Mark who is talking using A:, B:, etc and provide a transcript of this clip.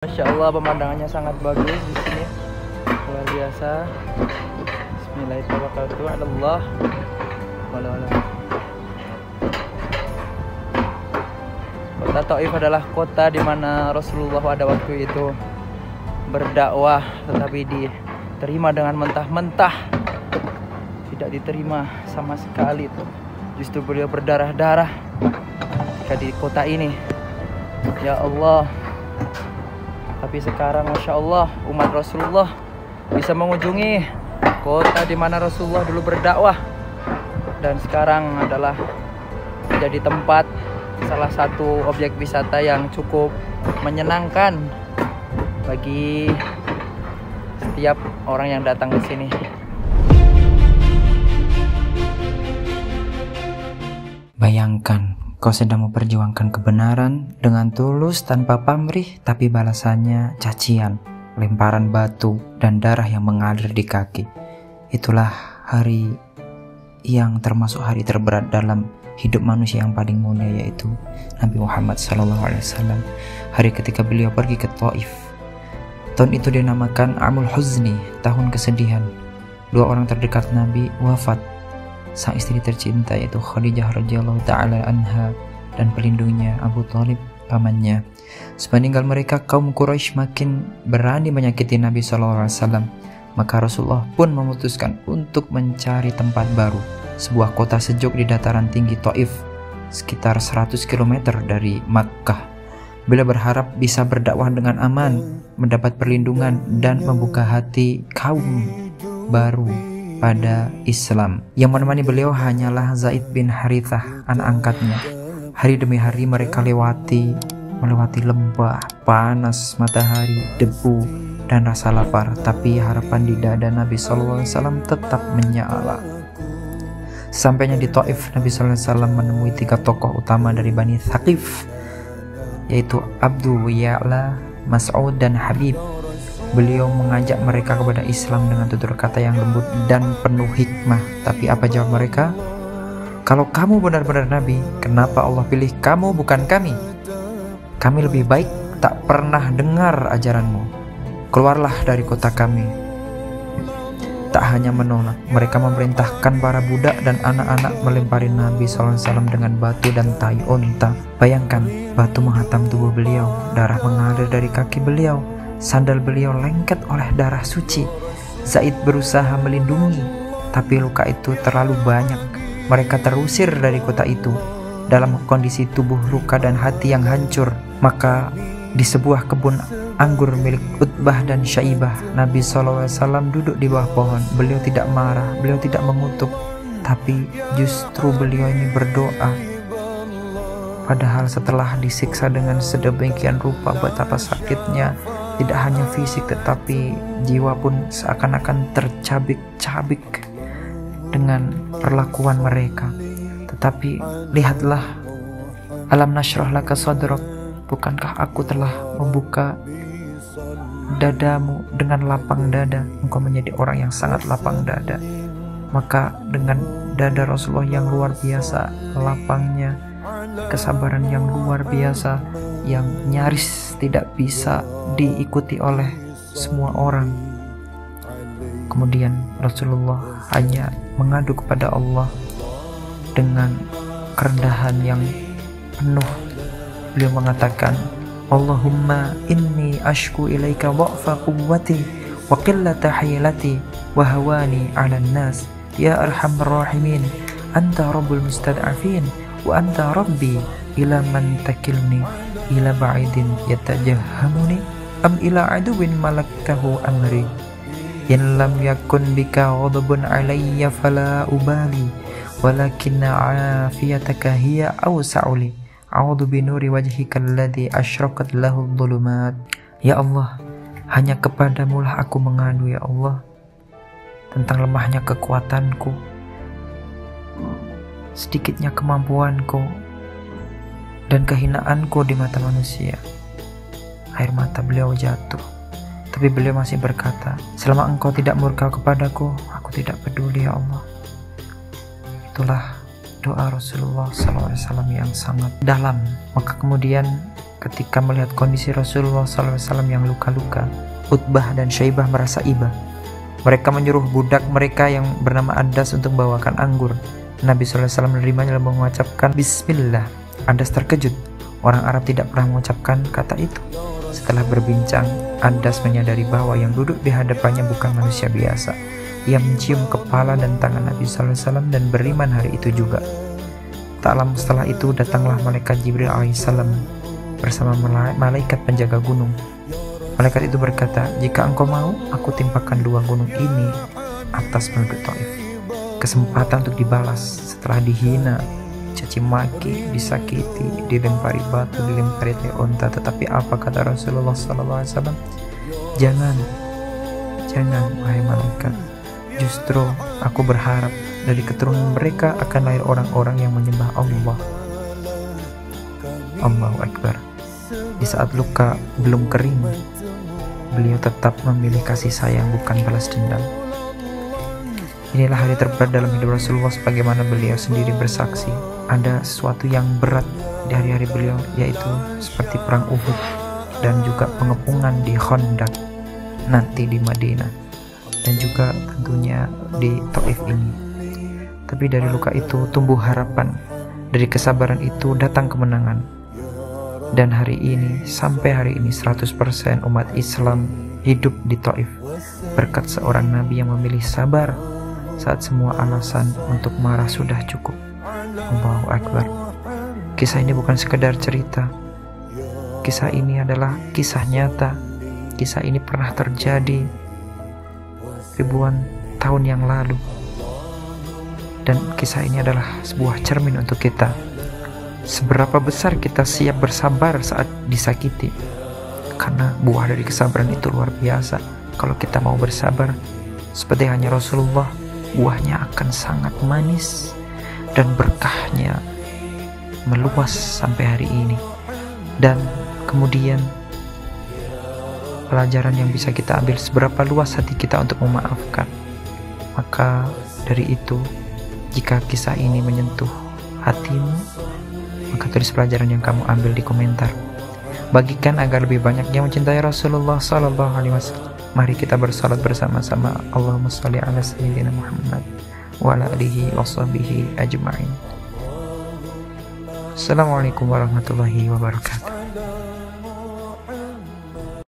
A: Masya Allah, pemandangannya sangat bagus di sini, luar biasa. Bismillahirrahmanirrahim. Kota Taif adalah kota di mana Rasulullah pada waktu itu berdakwah, tetapi diterima dengan mentah-mentah, tidak diterima sama sekali tuh. Justru beliau berdarah-darah ketika di kota ini. Ya Allah. Tapi sekarang Masya Allah, umat Rasulullah bisa mengunjungi kota di mana Rasulullah dulu berdakwah, dan sekarang adalah menjadi tempat salah satu objek wisata yang cukup menyenangkan bagi setiap orang yang datang ke sini.
B: Bayangkan kau sedang memperjuangkan kebenaran dengan tulus tanpa pamrih, tapi balasannya cacian, lemparan batu, dan darah yang mengalir di kaki. Itulah hari yang termasuk hari terberat dalam hidup manusia yang paling mulia, yaitu Nabi Muhammad SAW. Hari ketika beliau pergi ke Taif. Tahun itu dinamakan Amul Huzni, tahun kesedihan. Dua orang terdekat Nabi wafat. Sang istri tercinta yaitu Khadijah radhiyallahu taala anha dan pelindungnya Abu Thalib, pamannya. Sepeninggal mereka, kaum Quraisy makin berani menyakiti Nabi SAW. Maka Rasulullah pun memutuskan untuk mencari tempat baru, sebuah kota sejuk di dataran tinggi Taif, sekitar 100 km dari Makkah. Beliau berharap bisa berdakwah dengan aman, mendapat perlindungan, dan membuka hati kaum baru pada Islam. Yang menemani beliau hanyalah Zaid bin Harithah, anak angkatnya. Hari demi hari mereka melewati lembah, panas matahari, debu, dan rasa lapar. Tapi harapan di dada Nabi SAW tetap menyala. Sampainya di Taif, Nabi SAW menemui 3 tokoh utama dari Bani Thaqif, yaitu Abdu Ya'la, Mas'ud, dan Habib. Beliau mengajak mereka kepada Islam dengan tutur kata yang lembut dan penuh hikmah. Tapi apa jawab mereka? Kalau kamu benar-benar Nabi, kenapa Allah pilih kamu bukan kami? Kami lebih baik tak pernah dengar ajaranmu. Keluarlah dari kota kami. Tak hanya menolak, mereka memerintahkan para budak dan anak-anak melempari Nabi SAW dengan batu dan tai unta. Bayangkan, batu menghantam tubuh beliau, darah mengalir dari kaki beliau. Sandal beliau lengket oleh darah suci. Zaid berusaha melindungi, tapi luka itu terlalu banyak. Mereka terusir dari kota itu dalam kondisi tubuh luka dan hati yang hancur. Maka di sebuah kebun anggur milik Utbah dan Syaibah, Nabi SAW duduk di bawah pohon. Beliau tidak marah, beliau tidak mengutuk, tapi justru beliau ini berdoa. Padahal setelah disiksa dengan sedemikian rupa, betapa sakitnya. Tidak hanya fisik, tetapi jiwa pun seakan-akan tercabik-cabik dengan perlakuan mereka. Tetapi lihatlah, alam nashrah laka sadrak, bukankah aku telah membuka dadamu dengan lapang dada? Engkau menjadi orang yang sangat lapang dada. Maka dengan dada Rasulullah yang luar biasa lapangnya, kesabaran yang luar biasa, yang nyaris tidak bisa diikuti oleh semua orang. Kemudian Rasulullah hanya mengadu kepada Allah dengan kerendahan yang penuh. Beliau mengatakan, Allahumma inni ashku ilaika dha'fa quwwati wa qillata hilati wa hawani 'alan nas, ya arhamar rahimin, anta rabbul mustad'afin wa anta rabbi, ila man takilni, ila ba'idin yatajahhamuni, am ila aduwin malaktahu amri, in lam yakun bika ghadabun alayya fala ubali, walakinna afiyataka hiya awsa'uli, a'udhu binuri wajhika alladhi asyraqat lahu dhulumat. Ya Allah, hanya kepadamu lah aku mengadu, ya Allah, tentang lemahnya kekuatanku, sedikitnya kemampuanku, dan kehinaanku di mata manusia. Air mata beliau jatuh, tapi beliau masih berkata, selama engkau tidak murka kepadaku, aku tidak peduli, ya Allah. Itulah doa Rasulullah SAW yang sangat dalam. Maka kemudian ketika melihat kondisi Rasulullah SAW yang luka-luka, Utbah dan Syaibah merasa iba. Mereka menyuruh budak mereka yang bernama Adas untuk membawakan anggur. Nabi SAW menerimanya lalu mengucapkan Bismillah. Adas terkejut. Orang Arab tidak pernah mengucapkan kata itu. Setelah berbincang, Adas menyadari bahwa yang duduk di hadapannya bukan manusia biasa. Ia mencium kepala dan tangan Nabi SAW dan beriman hari itu juga. Tak lama setelah itu datanglah malaikat Jibril alaihissalam bersama malaikat penjaga gunung. Malaikat itu berkata, jika engkau mau, aku timpakan 2 gunung ini atas penduduk Taif. Kesempatan untuk dibalas setelah dihina, caci maki, disakiti, dilempari batu, dilempari onta. Tetapi apa kata Rasulullah SAW? Jangan, wahai malaikat. Justru aku berharap dari keturunan mereka akan lahir orang-orang yang menyembah Allah. Allahu Akbar. Di saat luka belum kering, beliau tetap memilih kasih sayang bukan balas dendam. Inilah hari terberat dalam hidup Rasulullah, sebagaimana beliau sendiri bersaksi. Ada sesuatu yang berat di hari-hari beliau, yaitu seperti perang Uhud dan juga pengepungan di Khandaq nanti di Madinah, dan juga tentunya di Taif ini. Tapi dari luka itu tumbuh harapan, dari kesabaran itu datang kemenangan. Dan hari ini, sampai hari ini 100% umat Islam hidup di Taif berkat seorang Nabi yang memilih sabar saat semua alasan untuk marah sudah cukup. Allahu Akbar. Kisah ini bukan sekedar cerita. Kisah ini adalah kisah nyata. Kisah ini pernah terjadi ribuan tahun yang lalu, dan kisah ini adalah sebuah cermin untuk kita. Seberapa besar kita siap bersabar saat disakiti, karena buah dari kesabaran itu luar biasa. Kalau kita mau bersabar seperti hanya Rasulullah, buahnya akan sangat manis dan berkahnya meluas sampai hari ini. Dan kemudian pelajaran yang bisa kita ambil, seberapa luas hati kita untuk memaafkan. Maka dari itu, jika kisah ini menyentuh hatimu, maka tulis pelajaran yang kamu ambil di komentar. Bagikan agar lebih banyak yang mencintai Rasulullah SAW. Mari kita bersalat bersama-sama. Allahumma sholli ala sayyidina Muhammad wa ala alihi wa sahbihi ajma'in. Assalamualaikum warahmatullahi wabarakatuh.